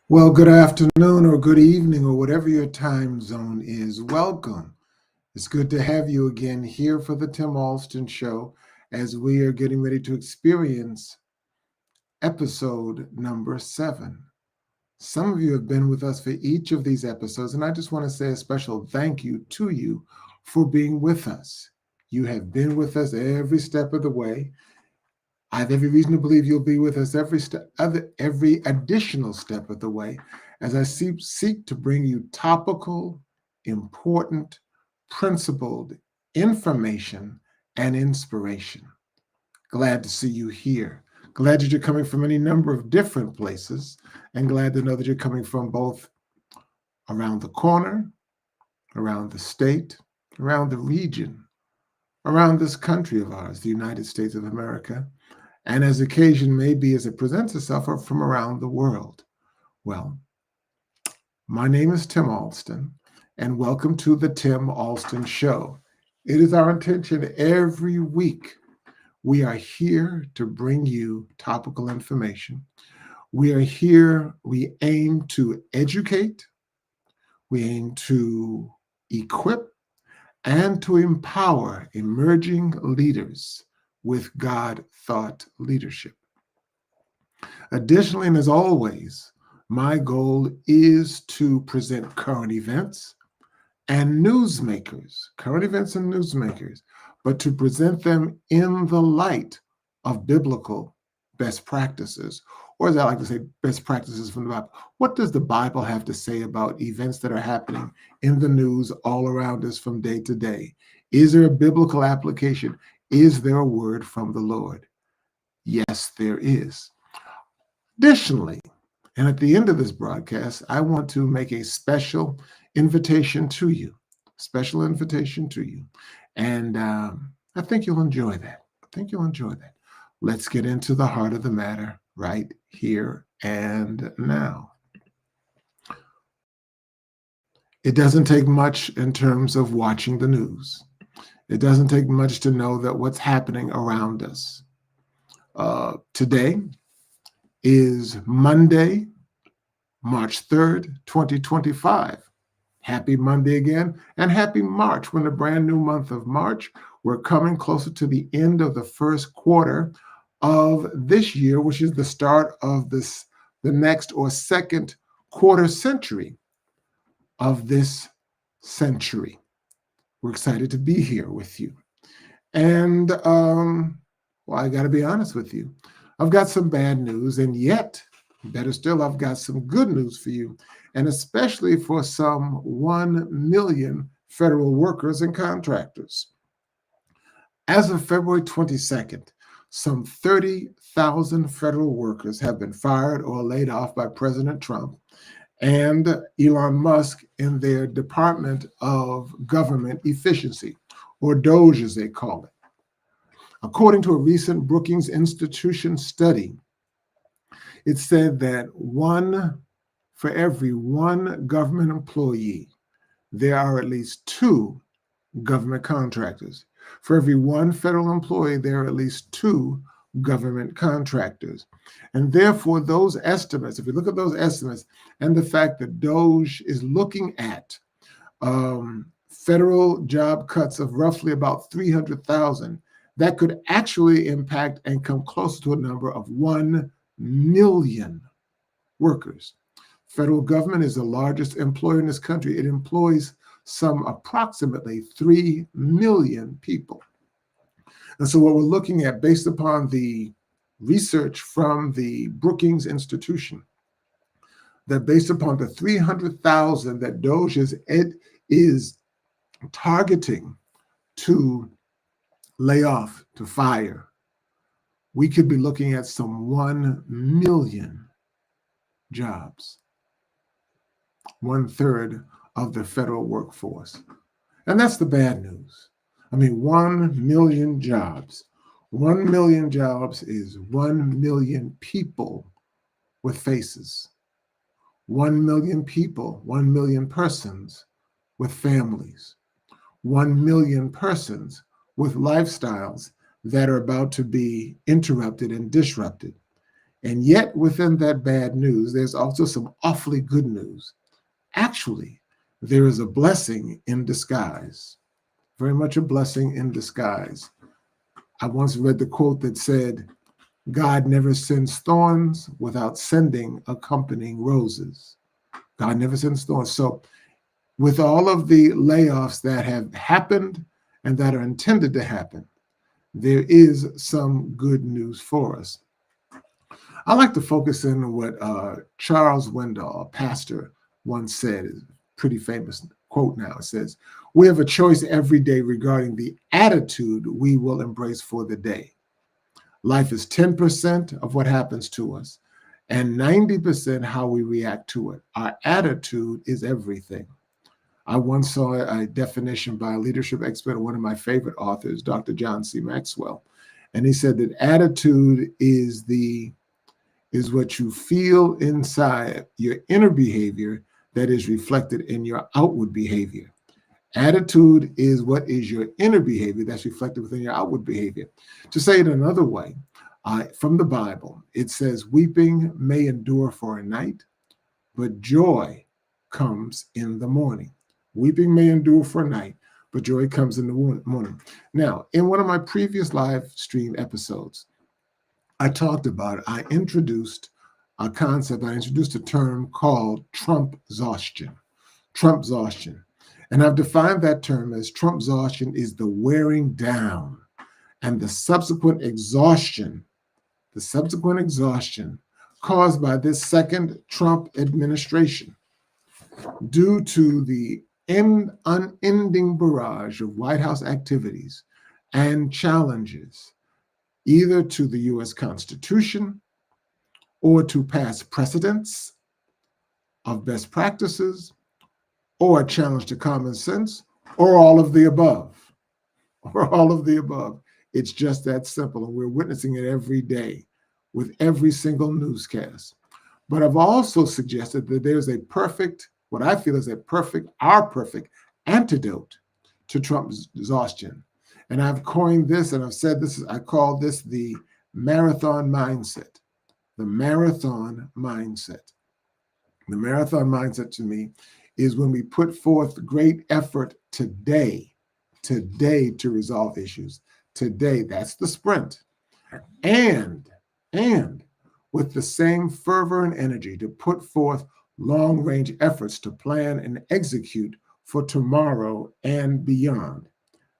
Well, good afternoon or good evening or whatever your time zone is. Welcome. It's good to have you again here for the Tim-Xhaustion Show as we are getting ready to experience episode number 7. Some of you have been with us for each of these episodes, and I just want to say a special thank you to you for being with us. You have been with us every step of the way. I have every reason to believe you'll be with us every additional step of the way as I seek to bring you topical, important, principled information and inspiration. Glad to see you here. Glad that you're coming from any number of different places, and glad to know that you're coming from both around the corner, around the state, around the region, around this country of ours, the United States of America, and as occasion may be as it presents itself from around the world. Well, my name is Tim Alston, and welcome to the Tim Alston Show. It is our intention every week we are here to bring you topical information. We are here, we aim to educate, we aim to equip, and to empower emerging leaders with God-thought leadership. Additionally, and as always, my goal is to present current events and newsmakers, but to present them in the light of biblical best practices, or as I like to say, best practices from the Bible. What does the Bible have to say about events that are happening in the news all around us from day to day? Is there a biblical application? Is there a word from the Lord? Yes, there is. Additionally, and at the end of this broadcast, I want to make a special invitation to you, And I think you'll enjoy that. Let's get into the heart of the matter right here and now. It doesn't take much in terms of watching the news. It doesn't take much to know that what's happening around us. Today is Monday, March 3rd, 2025. Happy Monday again, and happy March. We're in a brand new month of March. We're coming closer to the end of the first quarter of this year, which is the start of the next or second quarter century of this century. We're excited to be here with you. And, well, I got to be honest with you. I've got some bad news, and yet, better still, I've got some good news for you, and especially for some 1 million federal workers and contractors. As of February 22nd, some 30,000 federal workers have been fired or laid off by President Trump and Elon Musk in their Department of Government Efficiency, or DOGE as they call it. According to a recent Brookings Institution study, it said that for every one government employee, there are at least 2 government contractors. For every one federal employee, there are at least 2 government contractors. And therefore, those estimates, if we look at those estimates and the fact that DOGE is looking at federal job cuts of roughly about 300,000, that could actually impact and come closer to a number of 1 million workers. Federal government is the largest employer in this country. It employs some approximately 3 million people. And so what we're looking at, based upon the research from the Brookings Institution, that based upon the 300,000 that DOGE is targeting to lay off, to fire, we could be looking at some 1 million jobs, 1/3 of the federal workforce. And that's the bad news. I mean, 1 million jobs. 1 million jobs is 1 million people with faces. 1 million people, 1 million persons with families. 1 million persons with lifestyles that are about to be interrupted and disrupted. And yet within that bad news, there's also some awfully good news. Actually, there is a blessing in disguise, very much a blessing in disguise. I once read the quote that said, God never sends thorns without sending accompanying roses. God never sends thorns. So with all of the layoffs that have happened and that are intended to happen, there is some good news for us. I like to focus in on what Charles Wendell, a pastor, once said. Is a pretty famous quote now. It says, we have a choice every day regarding the attitude we will embrace for the day. Life is 10% of what happens to us and 90% how we react to it. Our attitude is everything. I once saw a definition by a leadership expert, one of my favorite authors, Dr. John C. Maxwell. And he said that attitude is what you feel inside your inner behavior that is reflected in your outward behavior. Attitude is what is your inner behavior that's reflected within your outward behavior. To say it another way, from the Bible, it says, weeping may endure for a night, but joy comes in the morning. Weeping may endure for a night, but joy comes in the morning. Now, in one of my previous live stream episodes, I introduced a concept, I introduced a term called Trump-xhaustion. Trump-xhaustion. And I've defined that term as Trump-xhaustion is the wearing down and the subsequent exhaustion caused by this second Trump administration due to the unending barrage of White House activities and challenges, either to the U.S. Constitution or to past precedents of best practices, or a challenge to common sense, or all of the above, It's just that simple, and we're witnessing it every day with every single newscast. But I've also suggested that there's what I feel is our perfect antidote to Trump's exhaustion. And I've coined this, and I've said this, I call this the marathon mindset. The marathon mindset. The marathon mindset to me is when we put forth great effort today to resolve issues. Today, that's the sprint. And with the same fervor and energy to put forth long-range efforts to plan and execute for tomorrow and beyond.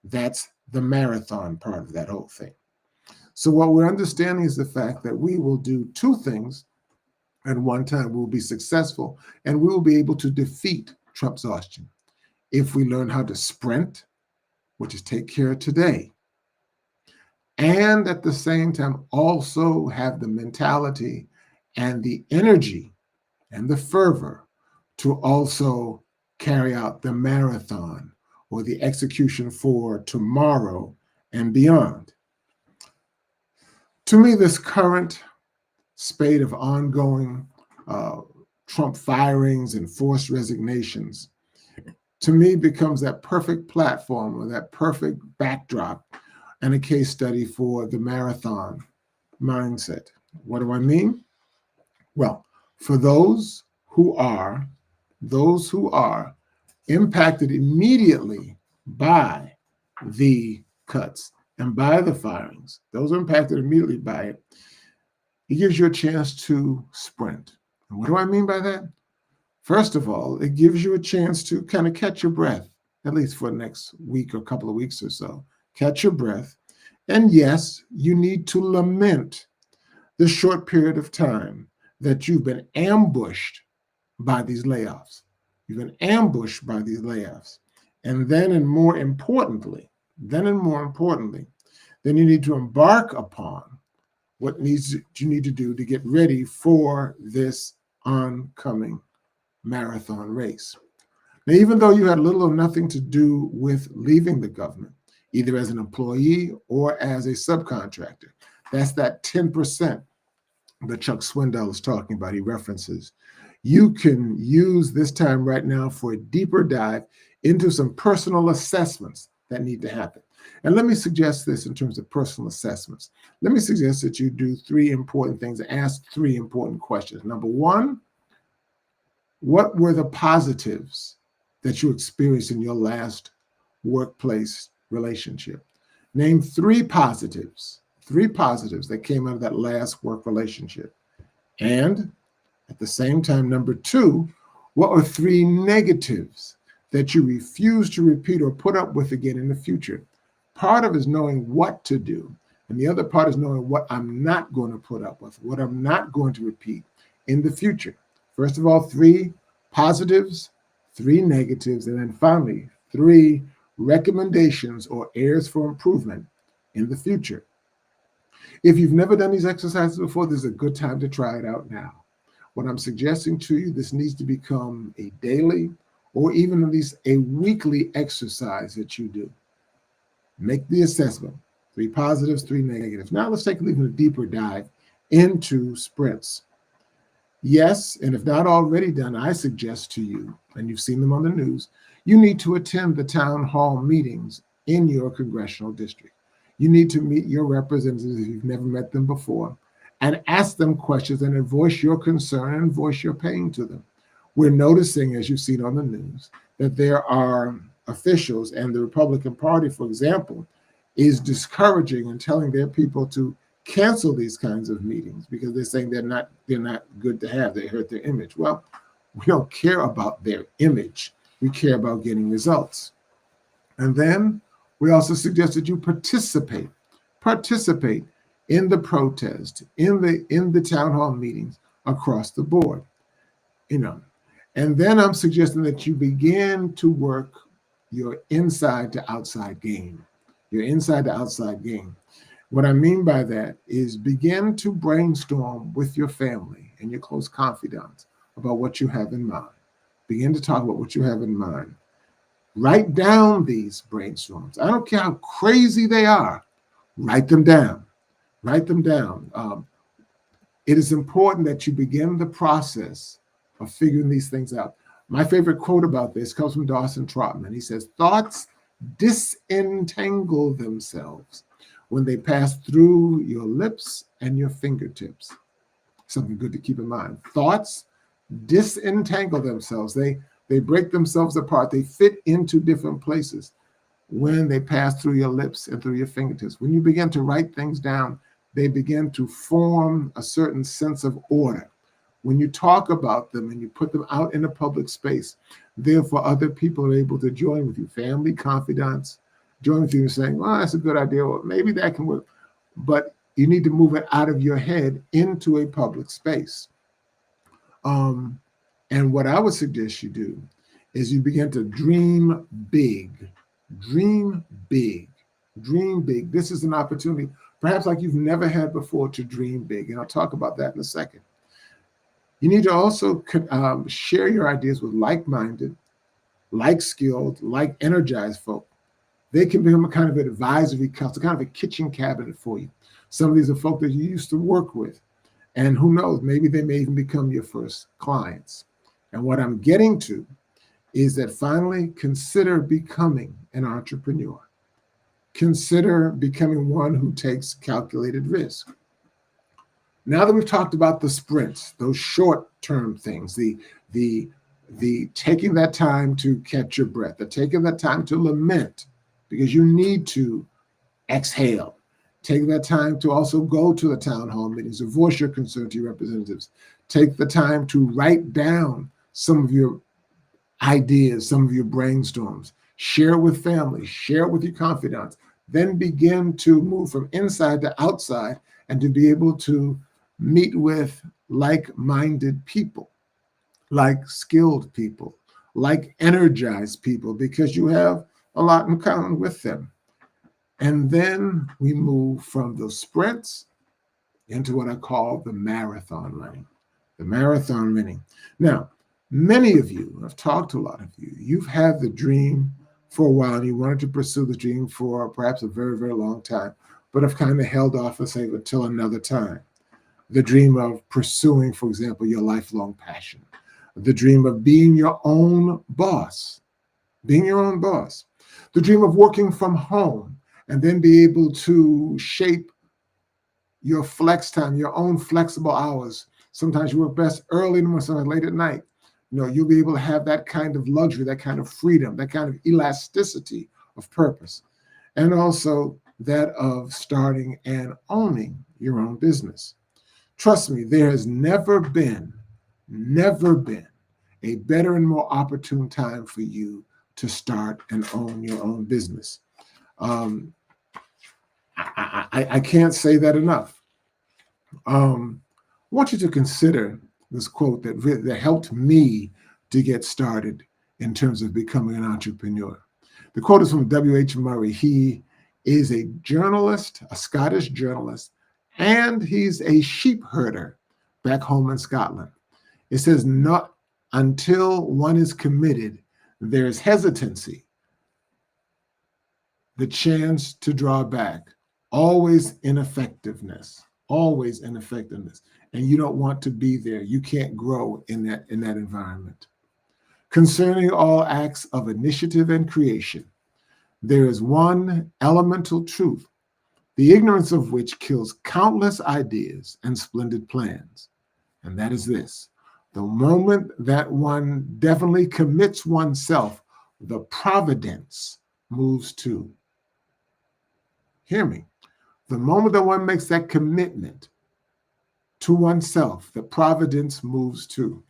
That's the marathon part of that whole thing. So what we're understanding is the fact that we will do two things at one time. We'll be successful and we will be able to defeat Trump-xhaustion if we learn how to sprint, which is take care of today, and at the same time also have the mentality and the energy and the fervor to also carry out the marathon or the execution for tomorrow and beyond. To me, this current spate of ongoing Trump firings and forced resignations, to me, becomes that perfect platform or that perfect backdrop and a case study for the marathon mindset. What do I mean? Well, for those who are impacted immediately by the cuts and by the firings, those are impacted immediately by it, it gives you a chance to sprint. And what do I mean by that? First of all, it gives you a chance to kind of catch your breath, at least for the next week or couple of weeks or so. Catch your breath. And yes, you need to lament the short period of time that you've been ambushed by these layoffs. You've been ambushed by these layoffs. And then, and more importantly, then you need to embark upon what you need to do to get ready for this oncoming marathon race. Now, even though you had little or nothing to do with leaving the government, either as an employee or as a subcontractor, that's that 10% that Chuck Swindoll is talking about. He references. You can use this time right now for a deeper dive into some personal assessments that need to happen. And let me suggest this in terms of personal assessments. Let me suggest that you do three important things, ask three important questions. Number one, what were the positives that you experienced in your last workplace relationship? Name three positives that came out of that last work relationship. And at the same time, number two, what are three negatives that you refuse to repeat or put up with again in the future? Part of it is knowing what to do, and the other part is knowing what I'm not going to put up with, what I'm not going to repeat in the future. First of all, three positives, three negatives, and then finally, three recommendations or areas for improvement in the future. If you've never done these exercises before, this is a good time to try it out now. What I'm suggesting to you, this needs to become a daily or even at least a weekly exercise that you do. Make the assessment, three positives, three negatives. Now let's take even a deeper dive into sprints. Yes, and if not already done, I suggest to you, and you've seen them on the news, you need to attend the town hall meetings in your congressional district. You need to meet your representatives if you've never met them before and ask them questions and voice your concern and voice your pain to them. We're noticing, as you've seen on the news, that there are officials, and the Republican Party, for example, is discouraging and telling their people to cancel these kinds of meetings because they're saying they're not good to have. They hurt their image. Well, we don't care about their image. We care about getting results. And then we also suggest that you participate in the protest, in the town hall meetings across the board. And then I'm suggesting that you begin to work your inside to outside game. Your inside to outside game. What I mean by that is begin to brainstorm with your family and your close confidants about what you have in mind. Begin to talk about what you have in mind. Write down these brainstorms. I don't care how crazy they are. Write them down. Write them down. It is important that you begin the process of figuring these things out. My favorite quote about this comes from Dawson Trotman. He says, thoughts disentangle themselves when they pass through your lips and your fingertips. Something good to keep in mind. Thoughts disentangle themselves. They break themselves apart. They fit into different places when they pass through your lips and through your fingertips. When you begin to write things down, they begin to form a certain sense of order. When you talk about them and you put them out in a public space, therefore other people are able to join with you, family, confidants, join with you and saying, well, that's a good idea, or maybe that can work. But you need to move it out of your head into a public space. And what I would suggest you do is you begin to dream big. Dream big. Dream big. This is an opportunity, perhaps like you've never had before, to dream big. And I'll talk about that in a second. You need to also share your ideas with like-minded, like-skilled, like-energized folk. They can become a kind of advisory council, kind of a kitchen cabinet for you. Some of these are folk that you used to work with. And who knows, maybe they may even become your first clients. And what I'm getting to is that finally consider becoming an entrepreneur. Consider becoming one who takes calculated risk. Now that we've talked about the sprints, those short-term things, the taking that time to catch your breath, the taking that time to lament because you need to exhale, taking that time to also go to the town hall meetings or voice your concern to your representatives, take the time to write down some of your ideas, some of your brainstorms, share it with family, share it with your confidants, then begin to move from inside to outside and to be able to meet with like-minded people, like skilled people, like energized people, because you have a lot in common with them. And then we move from the sprints into what I call the marathon running. The marathon running. Now, many of you, I've talked to a lot of you, you've had the dream for a while and you wanted to pursue the dream for perhaps a very, very long time, but have kind of held off and say until another time. The dream of pursuing, for example, your lifelong passion. The dream of being your own boss. Being your own boss. The dream of working from home and then be able to shape your flex time, your own flexible hours. Sometimes you work best early in the morning, sometimes late at night. You'll be able to have that kind of luxury, that kind of freedom, that kind of elasticity of purpose, and also that of starting and owning your own business. Trust me, there has never been a better and more opportune time for you to start and own your own business. I can't say that enough. I want you to consider this quote that helped me to get started in terms of becoming an entrepreneur. The quote is from W.H. Murray. He is a journalist, a Scottish journalist, and he's a sheep herder back home in Scotland. It says, "Not until one is committed, there's hesitancy, the chance to draw back, always ineffectiveness, and you don't want to be there. You can't grow in that environment. Concerning all acts of initiative and creation, there is one elemental truth, the ignorance of which kills countless ideas and splendid plans. And that is this: the moment that one definitely commits oneself, the providence moves too." Hear me. The moment that one makes that commitment to oneself, the providence moves too.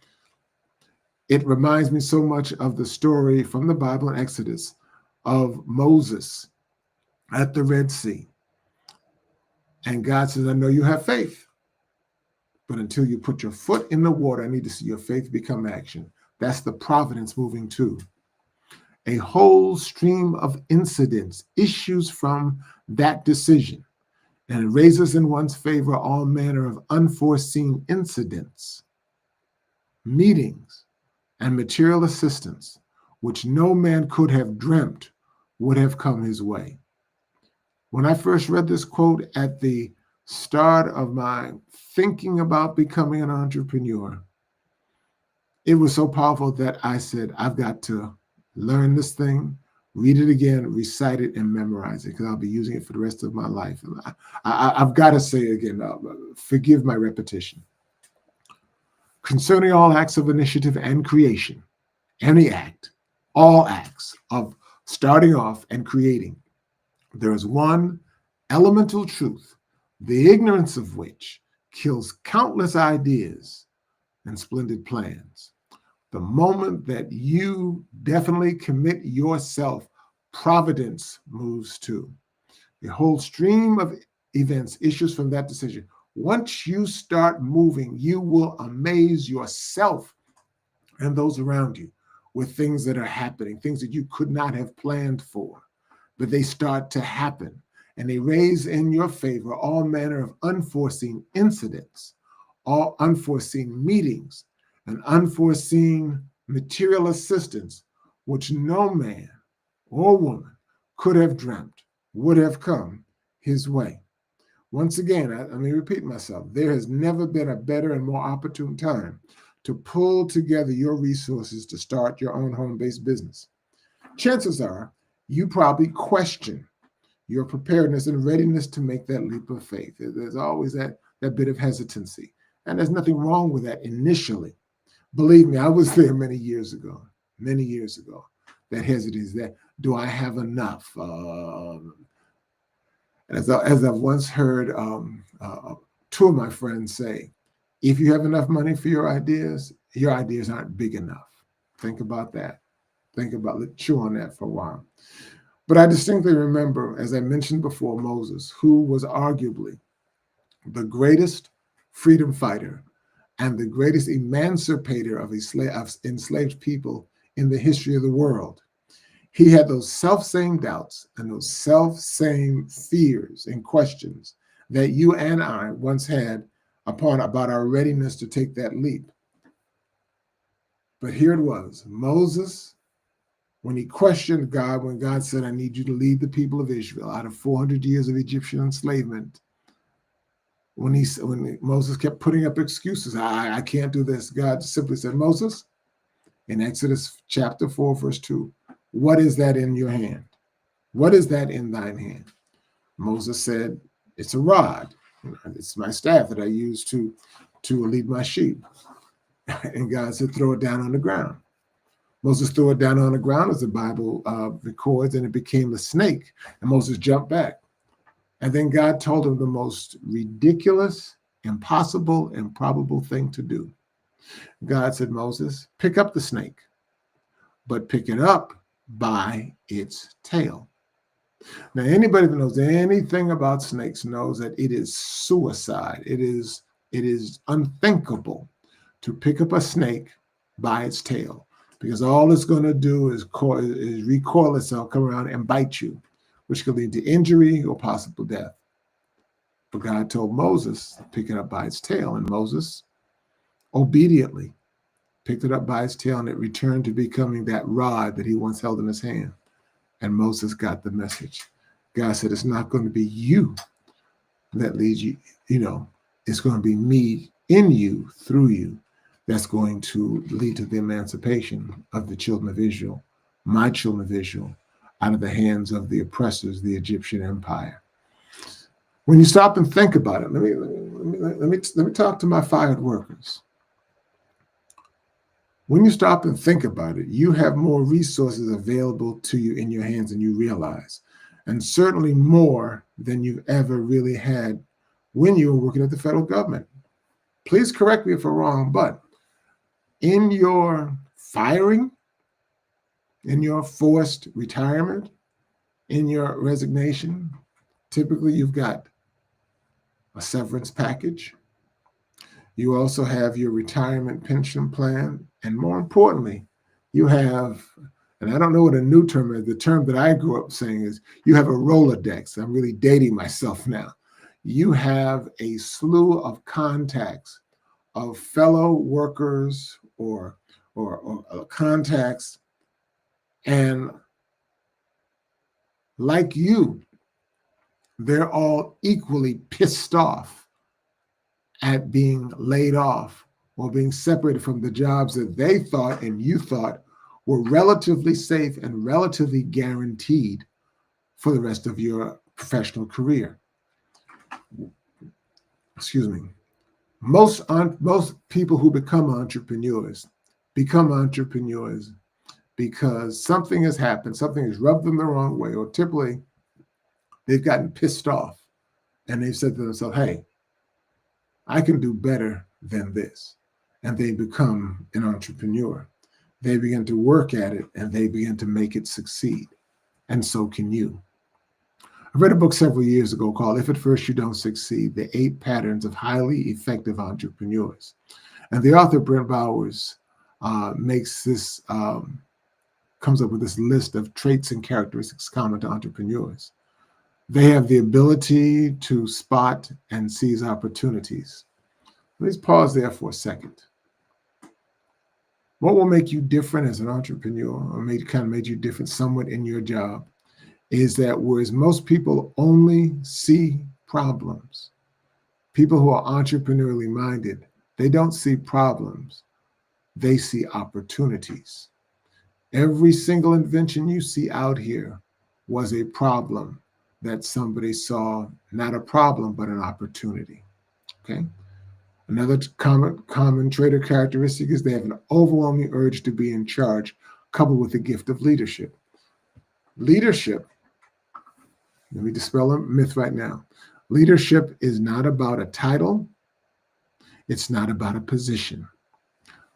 It reminds me so much of the story from the Bible in Exodus of Moses at the Red Sea. And God says, "I know you have faith, but until you put your foot in the water, I need to see your faith become action." That's the providence moving too. A whole stream of incidents issues from that decision, and it raises in one's favor all manner of unforeseen incidents, meetings, and material assistance, which no man could have dreamt would have come his way. When I first read this quote at the start of my thinking about becoming an entrepreneur, it was so powerful that I said, I've got to learn this thing, read it again, recite it, and memorize it, because I'll be using it for the rest of my life. And I've got to say it again, forgive my repetition. Concerning all acts of initiative and creation, any act, all acts of starting off and creating, there is one elemental truth, the ignorance of which kills countless ideas and splendid plans. The moment that you definitely commit yourself, providence moves too. A whole stream of events issues from that decision. Once you start moving, you will amaze yourself and those around you with things that are happening, things that you could not have planned for, but they start to happen, and they raise in your favor all manner of unforeseen incidents, all unforeseen meetings, and unforeseen material assistance, which no man or woman could have dreamt would have come his way. Once again, let me repeat myself. There has never been a better and more opportune time to pull together your resources to start your own home-based business. Chances are you probably question your preparedness and readiness to make that leap of faith. There's always that bit of hesitancy, and there's nothing wrong with that initially. Believe me, I was there many years ago, that hesitancy, that do I have enough? As I've once heard two of my friends say, if you have enough money for your ideas aren't big enough. Think about that. Chew on that for a while. But I distinctly remember, as I mentioned before, Moses, who was arguably the greatest freedom fighter and the greatest emancipator of enslaved people in the history of the world. He had those self-same doubts and those self-same fears and questions that you and I once had about our readiness to take that leap. But here it was, Moses, when he questioned God, when God said, I need you to lead the people of Israel out of 400 years of Egyptian enslavement, when Moses kept putting up excuses, I can't do this, God simply said, Moses, in Exodus chapter 4, verse 2, what is that in your hand? What is that in thine hand? Moses said, it's a rod. It's my staff that I use to lead my sheep. And God said, throw it down on the ground. Moses threw it down on the ground, as the Bible records, and it became a snake. And Moses jumped back. And then God told him the most ridiculous, impossible, improbable thing to do. God said, Moses, pick up the snake, but pick it up by its tail. Now, anybody that knows anything about snakes knows that it is suicide. It is unthinkable to pick up a snake by its tail, because all it's going to do is recoil itself, come around and bite you, which could lead to injury or possible death. But God told Moses to pick it up by its tail, and Moses obediently picked it up by its tail, and it returned to becoming that rod that he once held in his hand. And Moses got the message. God said, it's not going to be you that leads you, it's going to be me in you, through you, that's going to lead to the emancipation of the children of Israel, my children of Israel, out of the hands of the oppressors, the Egyptian empire. When you stop and think about it, let me talk to my fired workers. When you stop and think about it, you have more resources available to you in your hands than you realize, and certainly more than you've ever really had when you were working at the federal government. Please correct me if I'm wrong, but in your firing, in your forced retirement, in your resignation, typically you've got a severance package. You also have your retirement pension plan. And more importantly, you have, and I don't know what a new term is, the term that I grew up saying is you have a Rolodex. I'm really dating myself now. You have a slew of contacts of fellow workers or contacts, and like you, they're all equally pissed off at being laid off or being separated from the jobs that they thought and you thought were relatively safe and relatively guaranteed for the rest of your professional career. Excuse me. Most people who become entrepreneurs because something has happened, something has rubbed them the wrong way, or typically they've gotten pissed off and they've said to themselves, hey, I can do better than this. And they become an entrepreneur. They begin to work at it and they begin to make it succeed. And so can you. I read a book several years ago called If at First You Don't Succeed, The 8 Patterns of Highly Effective Entrepreneurs. And the author, Brent Bowers, comes up with this list of traits and characteristics common to entrepreneurs. They have the ability to spot and seize opportunities. Let's pause there for a second. What will make you different as an entrepreneur, or made you different somewhat in your job, is that whereas most people only see problems, people who are entrepreneurially minded, they don't see problems, they see opportunities. Every single invention you see out here was a problem that somebody saw, not a problem, but an opportunity. Okay. Another common trait or characteristic is they have an overwhelming urge to be in charge, coupled with the gift of leadership. Leadership, let me dispel a myth right now. Leadership is not about a title. It's not about a position.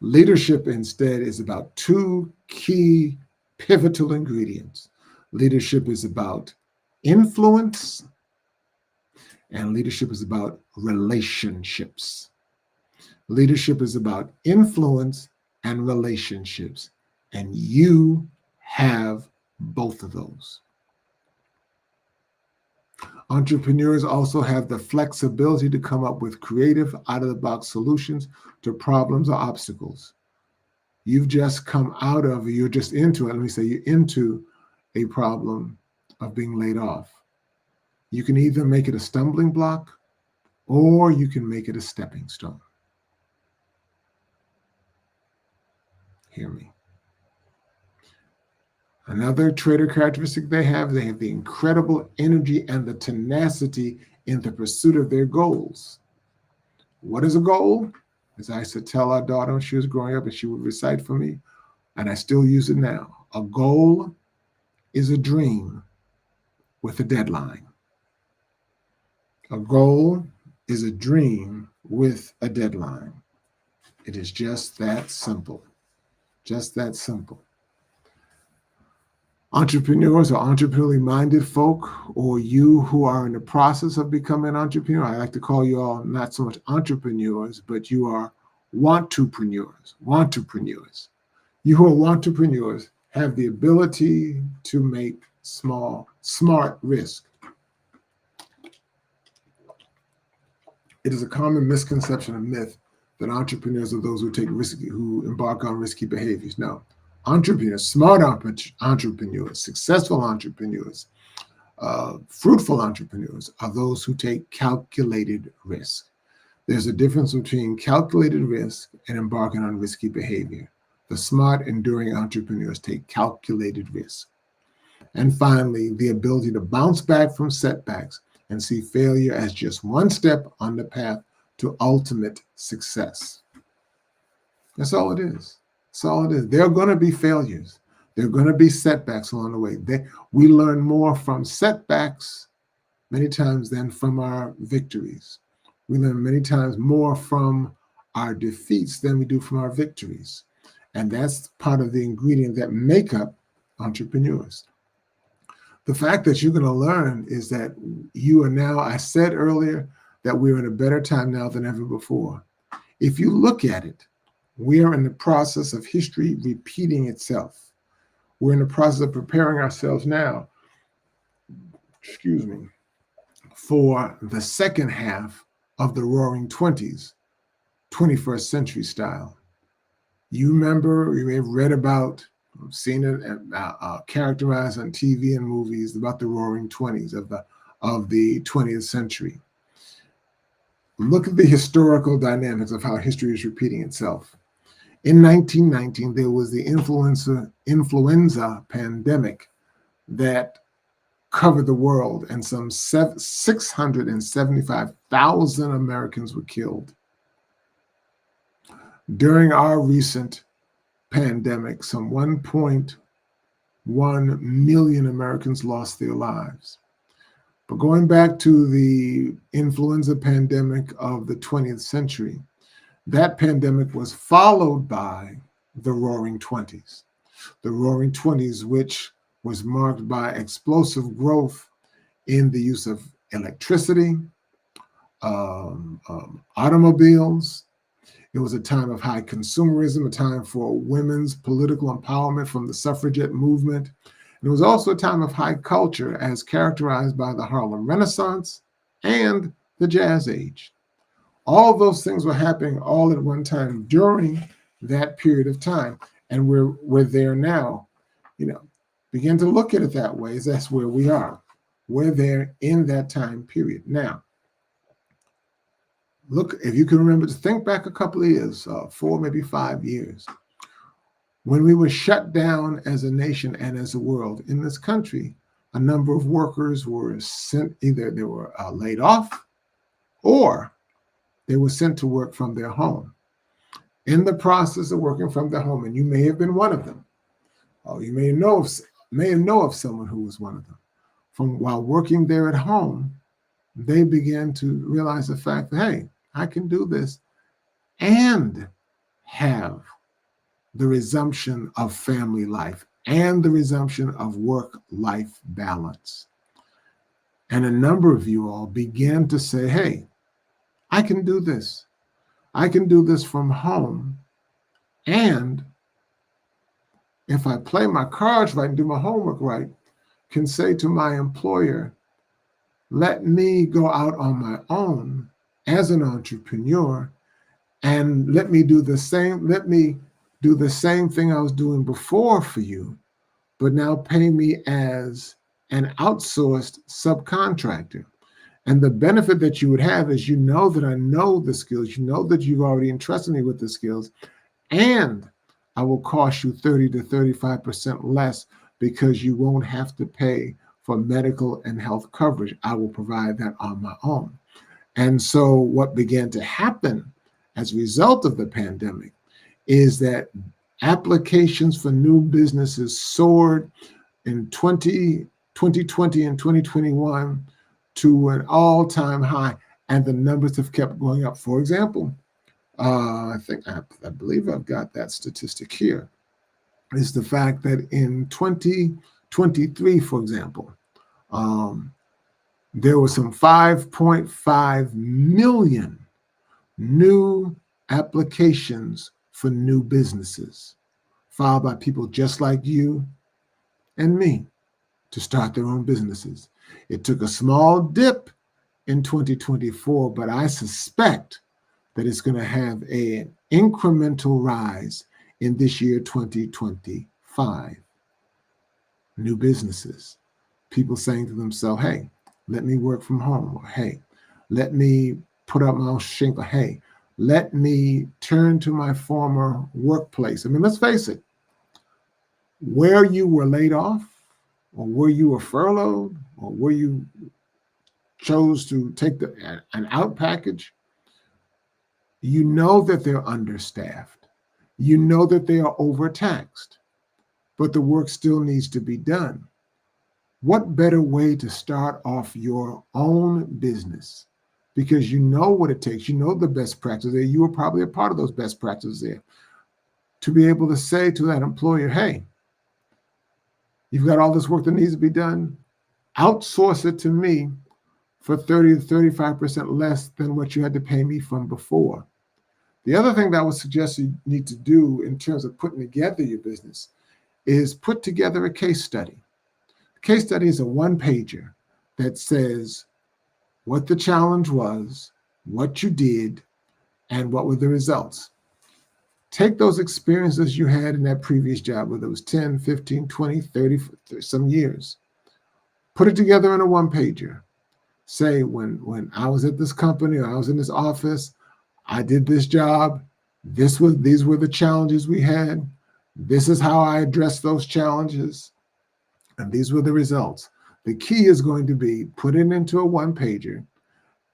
Leadership instead is about 2 key pivotal ingredients. Leadership is about influence, and leadership is about relationships. Leadership is about influence and relationships, and you have both of those. Entrepreneurs also have the flexibility to come up with creative, out-of-the-box solutions to problems or obstacles. You're just into it. Let me say you're into a problem of being laid off. You can either make it a stumbling block or you can make it a stepping stone. Hear me. Another trader characteristic they have the incredible energy and the tenacity in the pursuit of their goals. What is a goal? As I used to tell our daughter when she was growing up and she would recite for me, and I still use it now. A goal is a dream with a deadline. A goal is a dream with a deadline. It is just that simple. Just that simple. Entrepreneurs or entrepreneurially minded folk, or you who are in the process of becoming an entrepreneur, I like to call you all not so much entrepreneurs, but you are want-to-preneurs. You who are want-to-preneurs have the ability to make smart risk. It is a common misconception and myth that entrepreneurs are those who embark on risky behaviors. No. Entrepreneurs, smart entrepreneurs, successful entrepreneurs, fruitful entrepreneurs are those who take calculated risk. There's a difference between calculated risk and embarking on risky behavior. The smart, enduring entrepreneurs take calculated risk. And finally, the ability to bounce back from setbacks and see failure as just one step on the path to ultimate success. That's all it is. That's all it is. There are going to be failures. There are going to be setbacks along the way. We learn more from setbacks many times than from our victories. We learn many times more from our defeats than we do from our victories. And that's part of the ingredient that make up entrepreneurs. The fact that you're going to learn is that you are now, I said earlier, that we're in a better time now than ever before. If you look at it, we are in the process of history repeating itself. We're in the process of preparing ourselves now, for the second half of the Roaring 20s, 21st century style. You remember, you may have read about, seen it characterized on TV and movies about the Roaring 20s of the 20th century. Look at the historical dynamics of how history is repeating itself. In 1919, there was the influenza pandemic that covered the world, and some 675,000 Americans were killed. During our recent pandemic, some 1.1 million Americans lost their lives. But going back to the influenza pandemic of the 20th century, that pandemic was followed by the Roaring 20s. The Roaring 20s, which was marked by explosive growth in the use of electricity, automobiles. It was a time of high consumerism, a time for women's political empowerment from the suffragette movement. And it was also a time of high culture as characterized by the Harlem Renaissance and the Jazz Age. All those things were happening all at one time during that period of time. And we're there now. Begin to look at it that way, as that's where we are. We're there in that time period. Now, look, if you can remember, to think back a couple of years, 4, maybe 5 years, when we were shut down as a nation and as a world in this country, a number of workers were sent, either they were laid off or they were sent to work from their home. In the process of working from their home, and you may have been one of them, or you may know of someone who was one of them. While working there at home, they began to realize the fact that, hey, I can do this and have the resumption of family life and the resumption of work-life balance. And a number of you all began to say, hey, I can do this. I can do this from home. And if I play my cards right and do my homework right, can say to my employer, let me go out on my own as an entrepreneur and let me do the same thing I was doing before for you, but now pay me as an outsourced subcontractor. And the benefit that you would have is that I know the skills, that you've already entrusted me with the skills, and I will cost you 30 to 35% less because you won't have to pay for medical and health coverage. I will provide that on my own. And so what began to happen as a result of the pandemic is that applications for new businesses soared in 2020 and 2021 to an all-time high, and the numbers have kept going up. For example, I believe I've got that statistic here, is the fact that in 2023, for example, there were some 5.5 million new applications for new businesses filed by people just like you and me to start their own businesses. It took a small dip in 2024, but I suspect that it's going to have an incremental rise in this year, 2025. New businesses, people saying to themselves, hey, let me work from home, or hey, let me put up my own shingle, hey, let me turn to my former workplace. I mean, let's face it, where you were laid off, or where you were furloughed, or where you chose to take an out package, you know that they're understaffed. You know that they are overtaxed, but the work still needs to be done. What better way to start off your own business? Because you know what it takes. You know the best practices there. You were probably a part of those best practices there. To be able to say to that employer, hey, you've got all this work that needs to be done. Outsource it to me for 30 to 35% less than what you had to pay me from before. The other thing that I would suggest you need to do in terms of putting together your business is put together a case study. A case study is a one-pager that says what the challenge was, what you did, and what were the results. Take those experiences you had in that previous job, whether it was 10, 15, 20, 30, some years. Put it together in a one-pager. Say, when I was at this company or I was in this office, I did this job. These were the challenges we had. This is how I addressed those challenges. And these were the results. The key is going to be putting it into a one-pager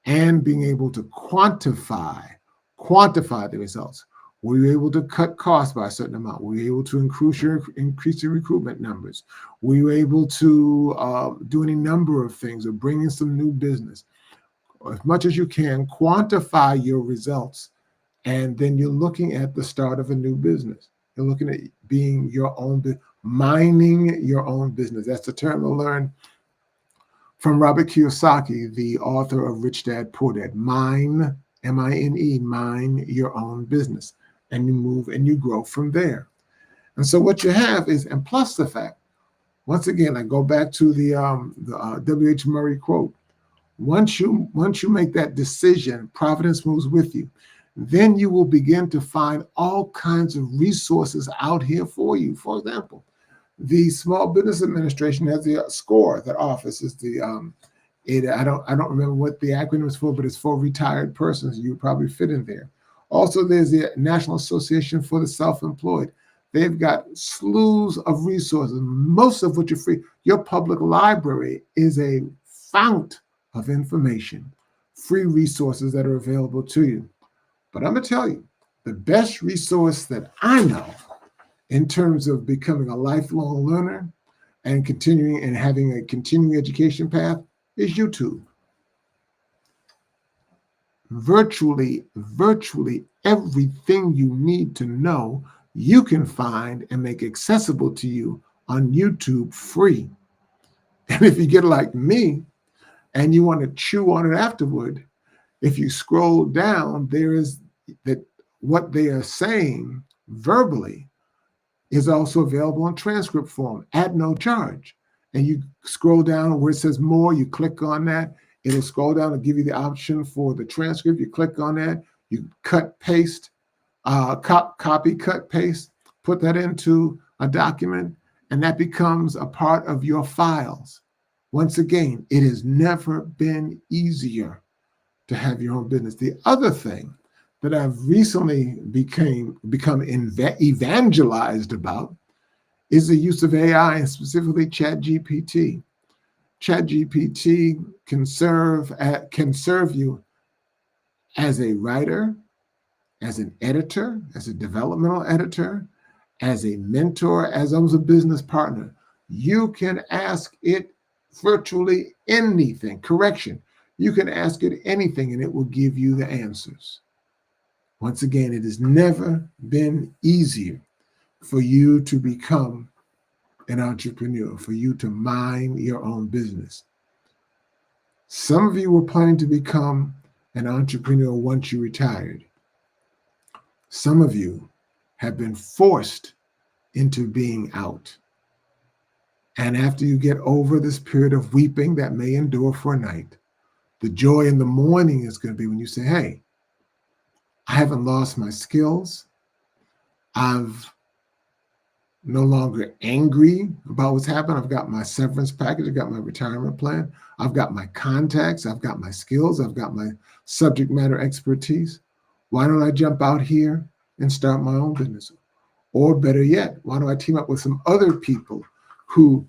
and being able to quantify the results. Were you able to cut costs by a certain amount? Were you able to increase your recruitment numbers? Were you able to do any number of things or bring in some new business? As much as you can, quantify your results, and then you're looking at the start of a new business. You're looking at being your own, mining your own business. That's the term I learned from Robert Kiyosaki, the author of Rich Dad, Poor Dad. Mine, M-I-N-E, mine your own business. And you move and you grow from there. And so what you have is, and plus the fact, once again, I go back to the W.H. Murray quote, once you make that decision, providence moves with you. Then you will begin to find all kinds of resources out here for you. For example, the Small Business Administration has the SCORE. That office is the I don't remember what the acronym is for, but it's for retired persons. You would probably fit in there. Also, there's the National Association for the Self-Employed. They've got slews of resources, most of which are free. Your public library is a fount of information, free resources that are available to you. But I'm going to tell you, the best resource that I know in terms of becoming a lifelong learner and continuing and having a continuing education path is YouTube. Virtually everything you need to know, you can find and make accessible to you on YouTube free. And if you get like me and you want to chew on it afterward, if you scroll down, there is that what they are saying verbally is also available in transcript form at no charge. And you scroll down where it says more, you click on that. It'll scroll down and give you the option for the transcript. You click on that, you cut, paste, copy, cut, paste, put that into a document, and that becomes a part of your files. Once again, it has never been easier to have your own business. The other thing that I've recently become evangelized about is the use of AI, and specifically ChatGPT. ChatGPT can serve you as a writer, as an editor, as a developmental editor, as a mentor, as a business partner. You can ask it virtually anything. Correction, you can ask it anything and it will give you the answers. Once again, it has never been easier for you to become an entrepreneur, for you to mind your own business. Some of you were planning to become an entrepreneur once you retired. Some of you have been forced into being out. And after you get over this period of weeping that may endure for a night, the joy in the morning is going to be when you say, hey, I haven't lost my skills. I've no longer angry about what's happened. I've got my severance package. I've got my retirement plan. I've got my contacts. I've got my skills. I've got my subject matter expertise. Why don't I jump out here and start my own business? Or better yet, why don't I team up with some other people whose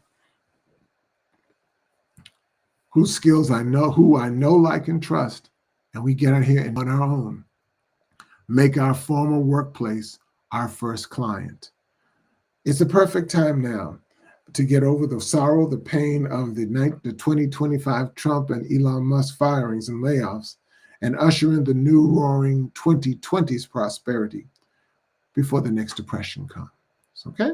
skills I know, who I know, like, and trust, and we get out here and on our own, make our former workplace our first client. It's a perfect time now to get over the sorrow, the pain of the 2025 Trump and Elon Musk firings and layoffs, and usher in the new roaring 2020s prosperity before the next depression comes. Okay?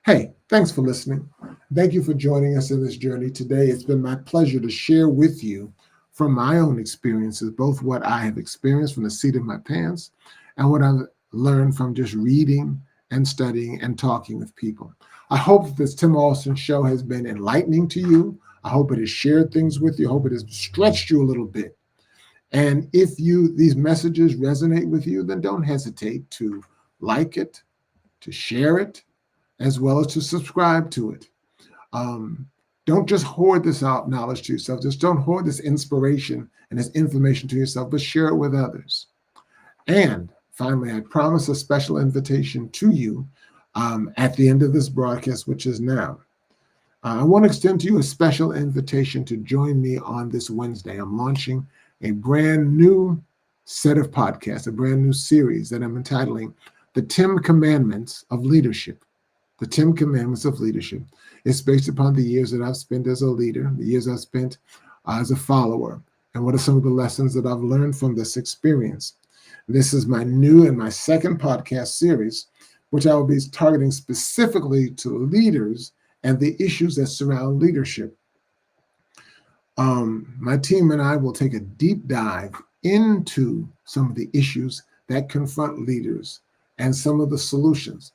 Hey, thanks for listening. Thank you for joining us in this journey today. It's been my pleasure to share with you from my own experiences, both what I have experienced from the seat of my pants and what I've learned from just reading and studying and talking with people. I hope this Trump-xhaustion show has been enlightening to you. I hope it has shared things with you. I hope it has stretched you a little bit. And if these messages resonate with you, then don't hesitate to like it, to share it, as well as to subscribe to it. Don't just hoard this knowledge to yourself. Just don't hoard this inspiration and this information to yourself, but share it with others. And finally, I promise a special invitation to you at the end of this broadcast, which is now. I want to extend to you a special invitation to join me on this Wednesday. I'm launching a brand new set of podcasts, a brand new series that I'm entitling The 10 Commandments of Leadership. The 10 Commandments of Leadership. It's based upon the years that I've spent as a leader, the years I've spent as a follower, and what are some of the lessons that I've learned from this experience. This is my new and my second podcast series, which I will be targeting specifically to leaders and the issues that surround leadership. My team and I will take a deep dive into some of the issues that confront leaders and some of the solutions.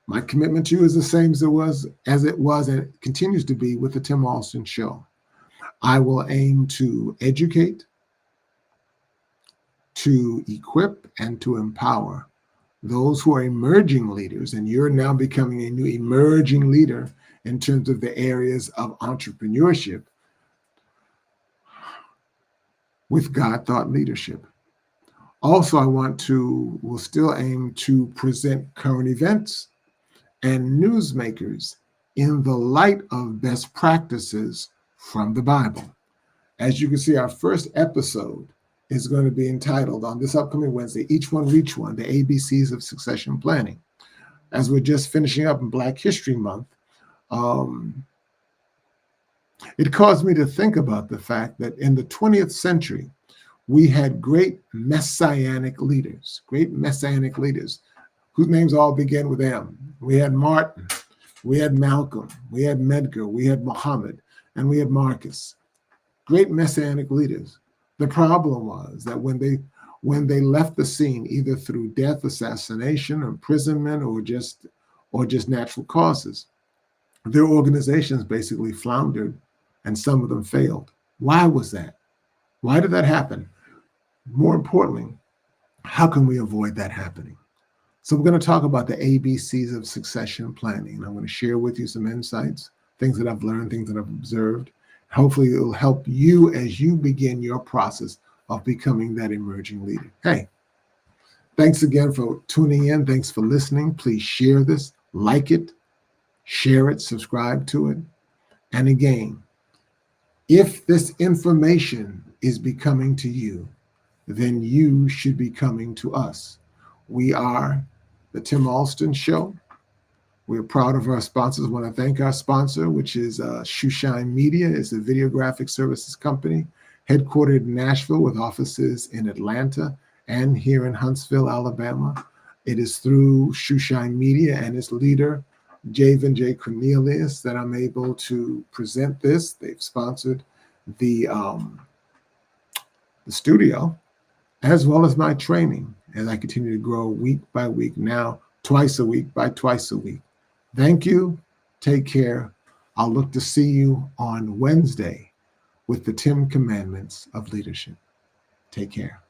My commitment to you is the same as it was and continues to be with the Trump-xhaustion show. I will aim to educate, to equip, and to empower those who are emerging leaders, and you're now becoming a new emerging leader in terms of the areas of entrepreneurship with God-thought leadership. Also, will still aim to present current events and newsmakers in the light of best practices from the Bible. As you can see, our first episode is going to be entitled on this upcoming Wednesday, Each One Reach One, the ABCs of Succession Planning. As we're just finishing up in Black History Month, it caused me to think about the fact that in the 20th century, we had great messianic leaders whose names all begin with M. We had Martin, we had Malcolm, we had Medgar, we had Muhammad, and we had Marcus. Great messianic leaders. The problem was that when they left the scene, either through death, assassination, imprisonment, or just natural causes, their organizations basically floundered, and some of them failed. Why was that? Why did that happen? More importantly, how can we avoid that happening? So we're going to talk about the ABCs of succession planning. And I'm going to share with you some insights, things that I've learned, things that I've observed. Hopefully it will help you as you begin your process of becoming that emerging leader. Hey, thanks again for tuning in. Thanks for listening. Please share this, like it, share it, subscribe to it. And again, if this information is becoming to you, then you should be coming to us. We are the Trump-xhaustion Show. We're proud of our sponsors. I want to thank our sponsor, which is Shoeshine Media. It's a video graphic services company headquartered in Nashville with offices in Atlanta and here in Huntsville, Alabama. It is through Shoeshine Media and its leader, Javen J. Cornelius, that I'm able to present this. They've sponsored the studio, as well as my training as I continue to grow week by week, now twice a week by twice a week. Thank you. Take care. I'll look to see you on Wednesday with the 10 Commandments of Leadership. Take care.